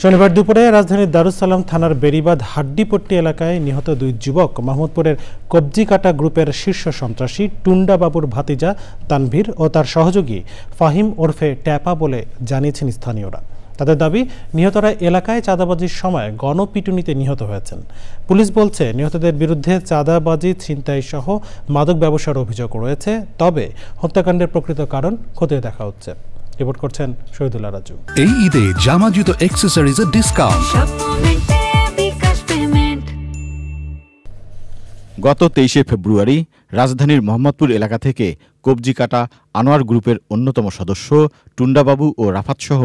শনিবার দুপুরে রাজধানীর দারুস সালাম থানার বেড়িবাঁধ হাড্ডিপট্টি এলাকায় নিহত দুই যুবক মাহমুদপুরের কবজিকাটা গ্রুপের শীর্ষ সন্ত্রাসী টুন্ডা বাবুর ভাতিজা তানভীর ও তার সহযোগী ফাহিম ওরফে ট্যাপা বলে জানিয়েছেন স্থানীয়রা। তাদের দাবি, নিহতরা এলাকায় চাঁদাবাজির সময় গণপিটুনিতে নিহত হয়েছেন। পুলিশ বলছে, নিহতদের বিরুদ্ধে চাঁদাবাজি, ছিনতাই সহ মাদক ব্যবসার অভিযোগ রয়েছে। তবে হত্যাকাণ্ডের প্রকৃত কারণ খতিয়ে দেখা হচ্ছে। রিপোর্ট করছেন শহীদুল্লাহ রাজু। এই ঈদে জামা জুতো অ্যাক্সেসরিজের ডিসকাউন্ট। গত 23 ফেব্রুয়ারি রাজধানীর মোহাম্মদপুর এলাকা থেকে কবজিকাটা আনোয়ার গ্রুপের অন্যতম সদস্য টুন্ডাবাবু ও রাফাতসহ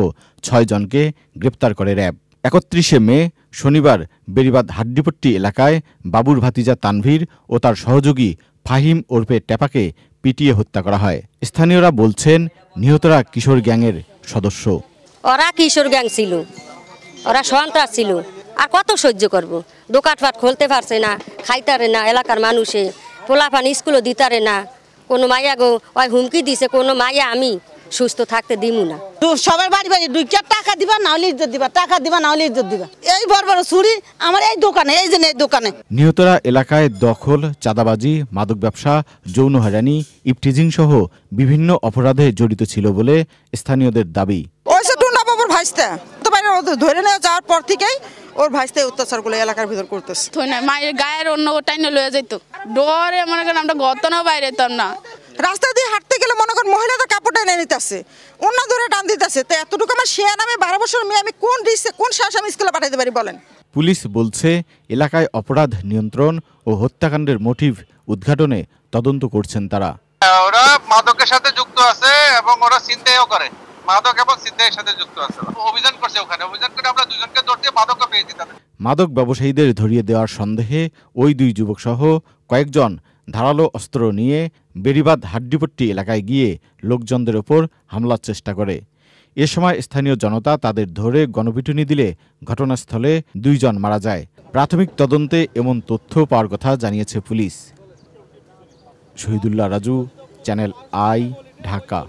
6 জনকে গ্রেপ্তার করে র্যাব। 31 মে শনিবার বেড়িবাঁধ হাড্ডিপট্টি এলাকায় বাবুর ভাতিজা তানভীর ও তার সহযোগী ফাহিম ওরফে ট্যাপাকে পিটিয়ে হত্যা করা হয়। স্থানীয়রা বলছেন, নিহতরা কিশোর গ্যাংয়ের সদস্য। ওরা কিশোর গ্যাং ছিল, ওরা সন্ত্রাস ছিল। আর কত সহ্য করব? দোকানপাট খুলতে পারছে না, খাইতারে না, এলাকার মানুষে পোলাপান স্কুলও দিতারে না। কোনো মাইয়া গো ওই হুমকি দিছে, কোনো মাইয়া আমি সুস্থ থাকতে দিমু না। সবার বাড়ি বাড়ি 2 টাকা দিবা, না হলে ইজ্জত দিবা, টাকা দিবা, না হলে ইজ্জত দিবা। এই বড় চুরি আমার এই দোকানে, এই যে এই দোকানে। নিহতরা এলাকায় দখল, চাঁদাবাজি, মাদক ব্যবসা, যৌন হয়রানি, ইফটিজিং সহ বিভিন্ন অপরাধে জড়িত ছিল বলে স্থানীয়দের দাবি। ওই যে টুন্ডাবাবুর ভাইস্তা তো বাইরে ধরে নিয়ে যাওয়ার পর থেকেই ওর ভাইস্তে অত্যাচারগুলো এলাকার ভিতর করতেছে। মায়ের গায়ের অন্য টাইনে লয়ে যেত, ডরে মনে করেন আমরা গতনও বাইরে যেতাম না। রাস্তা দিয়ে হাঁটতে গেলে মনে করেন মহিলাদের কাপড় টেনে নিতেছে, অন্য ধরে টান দিতেছে। তো এতটুকু আমার শেয়া নামে 12 বছর মেয়ে, আমি কোন রিস্কে কোন সাহস আমি স্কুলে পাঠাইতে পারি বলেন? পুলিশ বলছে, এলাকায় অপরাধ নিয়ন্ত্রণ ও হত্যাকাণ্ডের মোটিভ উদ্ঘাটনে তদন্ত করছেন তারা। ওরা মাদকের সাথে যুক্ত আছে এবং ওরা ছিনতাইও করে, মাদক এবং ছিনতাইয়ের সাথে যুক্ত আছে। অভিযান করছে, ওখানে অভিযান করে আমরা 2 জনকে ধরতে মাদকও পেয়েছি। মাদক ব্যবসায়ীদের ধরিয়ে দেওয়ার সন্দেহে ওই 2 যুবক সহ কয়েকজন ধারালো অস্ত্র নিয়ে বেড়িবাঁধ হাড্ডিপট্টি এলাকায় গিয়ে লোকজনদের ওপর হামলার চেষ্টা করে। এ সময় স্থানীয় জনতা তাদের ধরে গণপিটুনি দিলে ঘটনাস্থলে 2 জন মারা যায়। প্রাথমিক তদন্তে এমন তথ্য পাওয়ার কথা জানিয়েছে police. Shahidullah Raju, channel I, Dhaka.